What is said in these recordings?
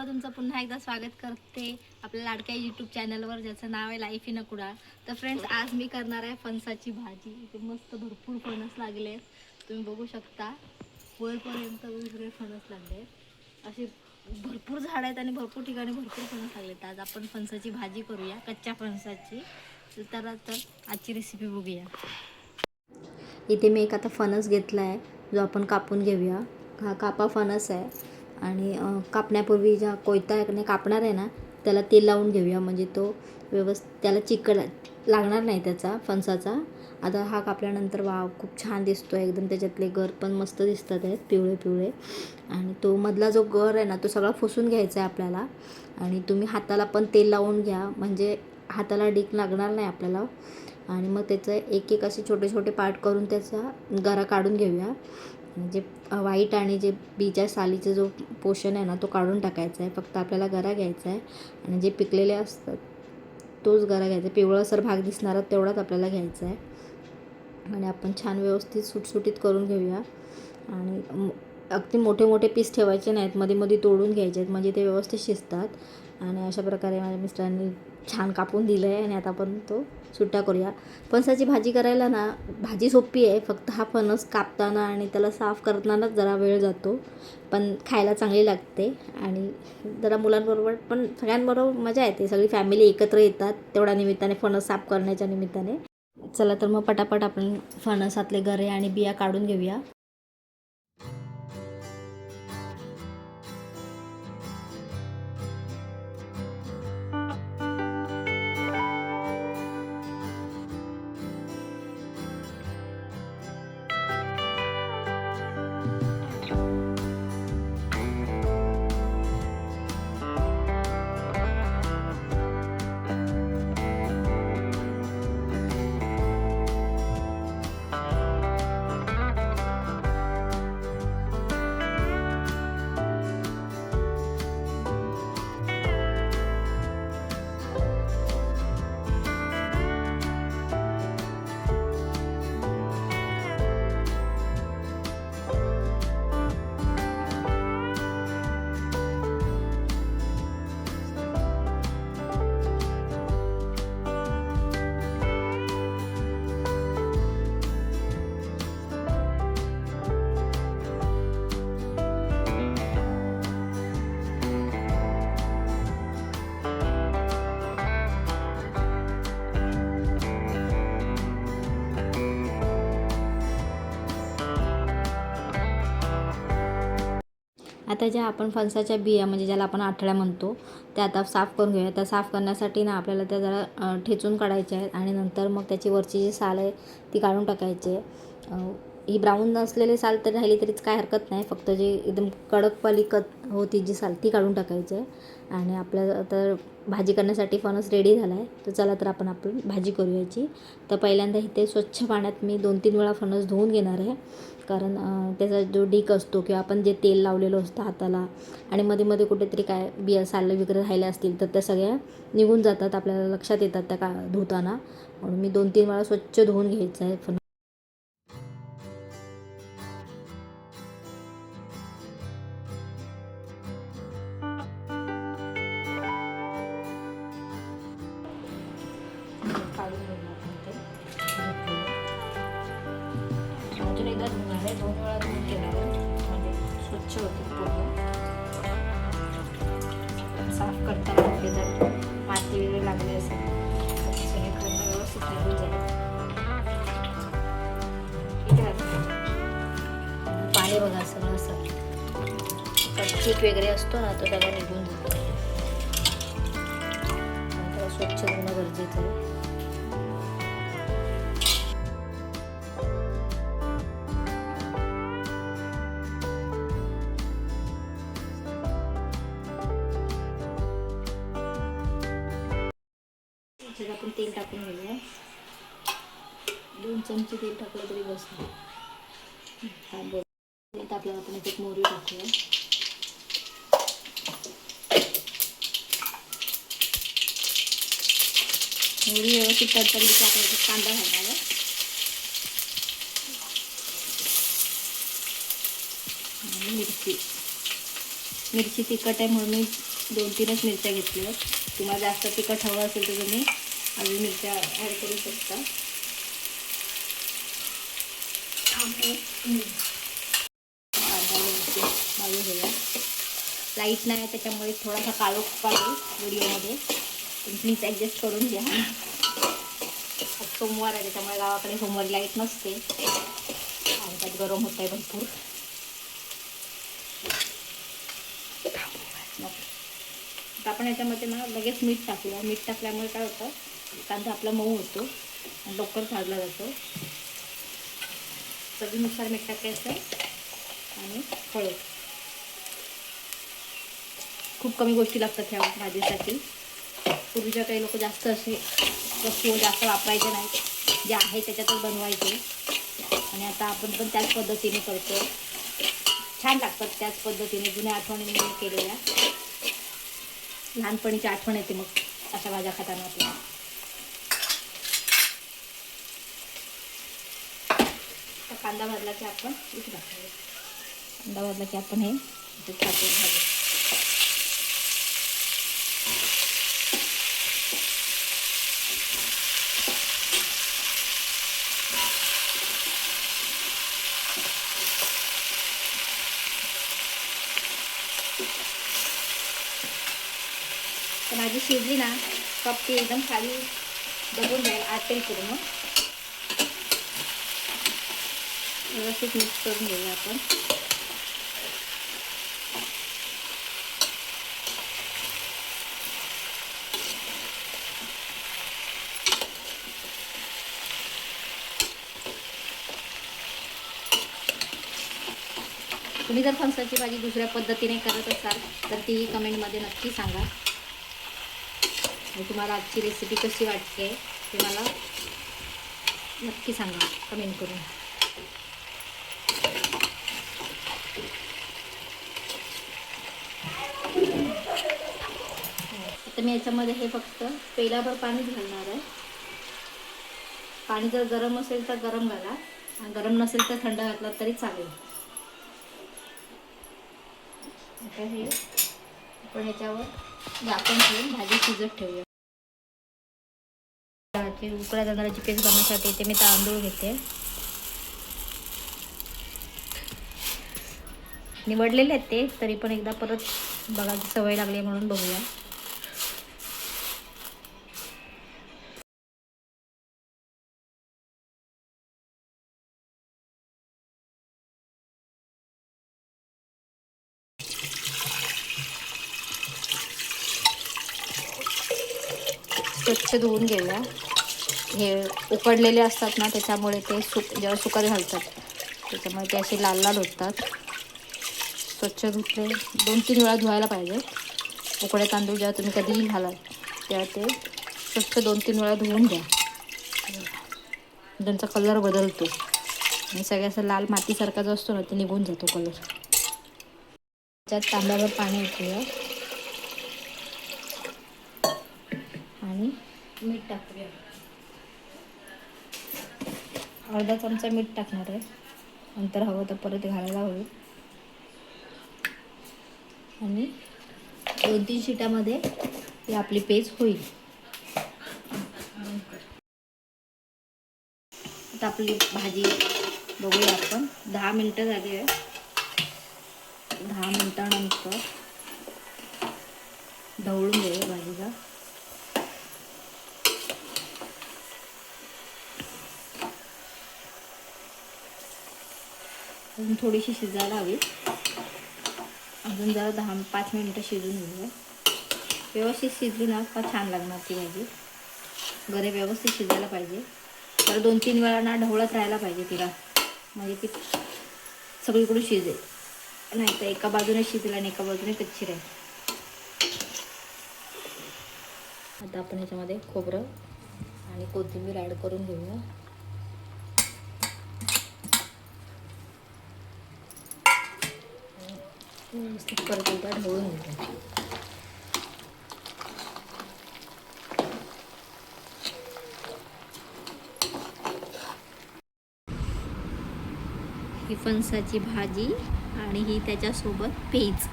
तुमचं पुन्हा एकदा स्वागत करते आपल्या लाडक्या यूट्यूब चॅनलवर, ज्याचं नाव आहे लाईफ इन कुडाळ. तर फ्रेंड्स, आज मी करणार आहे फणसाची भाजी. इथे मस्त भरपूर फणस लागले, तुम्ही बघू शकता. वरपर्यंत वेगवेगळे फणस लागले, असे भरपूर झाड आहेत आणि भरपूर ठिकाणी भरपूर फणस लागलेत. आज आपण फणसाची भाजी करूया, कच्च्या फणसाची. तर आजची रेसिपी बघूया. इथे मी एक आता फणस घेतला आहे, जो आपण कापून घेऊया. हा कापा फणस आहे आणि कापण्यापूर्वी ज्या कोयत्याने कापणार आहे ना, त्याला तेल लावून घेऊया, म्हणजे तो त्याला चिकट लागणार नाही त्याचा फणसाचा. आता हा कापल्यानंतर वाव, खूप छान दिसतो एकदम. त्याच्यातले गर पण मस्त दिसतात आहेत, पिवळे पिवळे. आणि तो मधला जो गर आहे ना, तो सगळा पुसून घ्यायचा आहे आपल्याला. आणि तुम्ही हाताला पण तेल लावून घ्या, म्हणजे हाताला डीक लागणार नाही आपल्याला. आणि मग त्याचं एक एक असे छोटे छोटे पार्ट करून त्याचा गरा काढून घेऊया. जे व्हाईट आणि जे बीच्या सालीचा जो पोर्शन आहे ना, तो काढून टाकायचा आहे. फक्त आपल्याला गरा घ्यायचा आहे आणि जे पिकलेले असतात तोच गरा घ्यायचा. पिवळसर भाग दिसणारा तेवढाच आपल्याला घ्यायचा आहे. आणि आपण छान व्यवस्थित सुटसुटीत करून घेऊया. आणि अगदी मोठे मोठे पीस ठेवायचे नाहीत, मध्ये मध्ये तोडून घ्यायचे आहेत, म्हणजे ते व्यवस्थित शिजतात. आणि अशा प्रकारे माझ्या मिस्टरांनी छान कापून दिलं आहे. आणि आता आपण तो सुट्टा करूया. फणसाची भाजी करायला ना, भाजी सोपी आहे, फक्त हा फणस कापताना आणि त्याला साफ करतानाच जरा वेळ जातो, पण खायला चांगली लागते. आणि जरा मुलांबरोबर पण सगळ्यांबरोबर मजा येते. सगळी फॅमिली एकत्र येतात तेवढ्या निमित्ताने, फणस साफ करण्याच्या निमित्ताने. चला तर मग पटापट आपण फणसातले गरे आणि बिया काढून घेऊया. आता ज्या आपण फणसाच्या बिया, म्हणजे ज्याला आपण आठळ्या म्हणतो, त्या आता साफ करून घेऊया. त्या साफ करण्यासाठी ना आपल्याला त्या जरा ठेचून काढायच्या आहेत. आणि नंतर मग त्याची वरची जी साल आहे ती काढून टाकायची आहे. ही ब्राऊन नसलेली साल तर राहिली तरीच काय हरकत नाही, फक्त जी एकदम कडकवाली होती जी साल, ती काढून टाकायची आहे. आणि आपल्या तर भाजी करण्यासाठी फणस रेडी झाला आहे. तर चला तर आपण भाजी करूया याची. तर पहिल्यांदा इथे स्वच्छ पाण्यात मी 2-3 वेळा फणस धुवून घेणार आहे, कारण त्याचा जो डीक असतो किंवा आपण जे तेल लावलेलं असतं हाताला, आणि मध्ये मध्ये कुठेतरी काय बिया साल वगैरे राहिल्या असतील तर त्या सगळ्या निघून जातात, आपल्याला लक्षात येतात त्या धुताना. म्हणून मी 2-3 वेळा स्वच्छ धुवून घ्यायचं आहे फणस. अजून एकदा धुणार आहे, 2 वेळा धुवून घेणार आहे, म्हणजे स्वच्छ होते पूर्ण. साफ करताना कुठे जर माती वगैरे लागली असेल तर ती सगळी पूर्ण व्यवस्थित निघून जाईल. पाणी बघा सगळं असं चीक वगैरे असतो ना, तो सगळं निघून जातो. त्याला स्वच्छ करणं गरजेचं आहे. आपण तेल टाकून घेऊया. 2 चमचे तेल टाकलं तरी बसतं. आपल्याला आपण एक मोहरी टाकूया. मोहरी व्यवस्थित तडतडली की आपल्याला कांदा घालावा. आणि मिरची तिखट आहे म्हणून मी 2-3च मिरच्या घेतल्या. तुम्हाला जास्त तिखट हवं असेल तर तुम्ही अजून मिरच्या ॲड करू शकता. कांदा भाजून घेऊया. लाईट नाही त्याच्यामुळे थोडासा काळोख पाहिजे व्हिडिओमध्ये, तुम्ही प्लीज ॲडजस्ट करून घ्या. आज सोमवार आहे त्याच्यामुळे गावाकडे सोमवारी लाईट नसते आणि त्यात गरम होत आहे भरपूर. आता आपण याच्यामध्ये ना लगेच मीठ टाकूया. मीठ टाकल्यामुळे काय होतं, कांदा आपला मऊ होतो आणि लवकर भाजला जातो. चवीनुसार मीठ टाकायचं आणि हळद. खूप कमी गोष्टी लागतात ह्या भाजीसाठी. पूर्वीच्या काही लोक जास्त असे वस्तू जास्त वापरायचे नाहीत, जे आहे त्याच्यातच बनवायचे. आणि आता आपण पण त्याच पद्धतीने करतो. छान लागतात त्याच पद्धतीने. जुन्या आठवणींनी केलेल्या लहानपणीची आठवण येते मग अशा भाज्या खाताना आपल्याला. कांदा भाजला की आपण इथे टाकायचं. कांदा भाजला की आपण हे इथे टाकून घालू. तर भाजी शिजली ना कप ती एकदम खाली दबून जाईल, आटेल पूर्ण. व्यवस्थित मिक्स करून घेऊया आपण. तुम्ही जर फणसाची भाजी दुसऱ्या पद्धतीने करत असाल तर तीही कमेंटमध्ये नक्की सांगा. आणि तुम्हाला आजची रेसिपी कशी वाटते ते मला नक्की सांगा कमेंट करून. आता मी याच्यामध्ये हे फक्त पेलाभर पाणीच घालणार आहे. पाणी जर गरम असेल तर गरम घाला आणि गरम नसेल तर थंड घातला तरी चालेल. आता हे आपण ह्याच्यावर झाकण ठेवून भाजी शिजत ठेवूया. उकळ्या तांदळाची पेस्ट बनवण्यासाठी इथे मी तांदूळ घेते. निवडलेले आहेत ते, तरी पण एकदा परत बघायची सवय लागली म्हणून बघूया. स्वच्छ धुवून घेऊया. हे उकडलेले असतात ना त्याच्यामुळे ते जेव्हा सुकत घालतात त्याच्यामुळे ते असे लाल लाल होतात. स्वच्छ धुतले 2-3 वेळा धुवायला पाहिजे. उकडे तांदूळ जेव्हा तुम्ही कधीही घालाल तेव्हा ते स्वच्छ 2-3 वेळा धुवून घ्या. त्यांचा कलर बदलतो आणि सगळं असं लाल मातीसारखा जो असतो ना ते निघून जातो कलर. त्याच्यात तांब्यावर पाणी उकळूया आणि मीठ टाकूया. अर्धा चमचा मीठ टाकणार आहे, नंतर हवं तर परत घालायला होईल. आणि 2-3 शिट्यामध्ये ही आपली पेस्ट होईल. आता आपली भाजी बघूया आपण. 10 मिनटं झाली आहे. 10 मिनटानंतर ढवळून घेऊया भाजीला. अजून थोडीशी शिजायला हवी. अजून जरा 10-5 मिनटं शिजून घेऊया. व्यवस्थित शिजली ना का छान लागणार ती भाजी. गरे व्यवस्थित शिजायला पाहिजे. तर 2-3 वेळा ना ढवळत राहायला पाहिजे तिला, म्हणजे ती सगळीकडून शिजेल. नाही तर एका बाजूने शिजेल आणि एका बाजूने कच्ची राहील. आता आपण ह्याच्यामध्ये खोबरं आणि कोथिंबीर ॲड करून घेऊया. व्यवस्थित परत एकदा ढवळून घेऊया. ही फणसाची भाजी आणि ही त्याच्यासोबत पेज.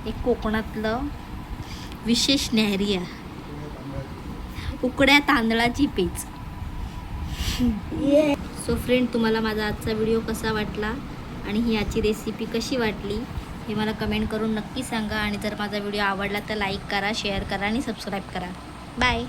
एक कोकणातलं विशेष न्याहरी उकड्या तांदळाची पेच. सो फ्रेंड, तुम्हाला माझा आजचा व्हिडिओ कसा वाटला आणि ही याची रेसिपी कशी वाटली हे मला कमेंट करून नक्की सांगा. आणि जर माझा व्हिडिओ आवडला तर लाईक करा, शेअर करा आणि सबस्क्राईब करा. बाय.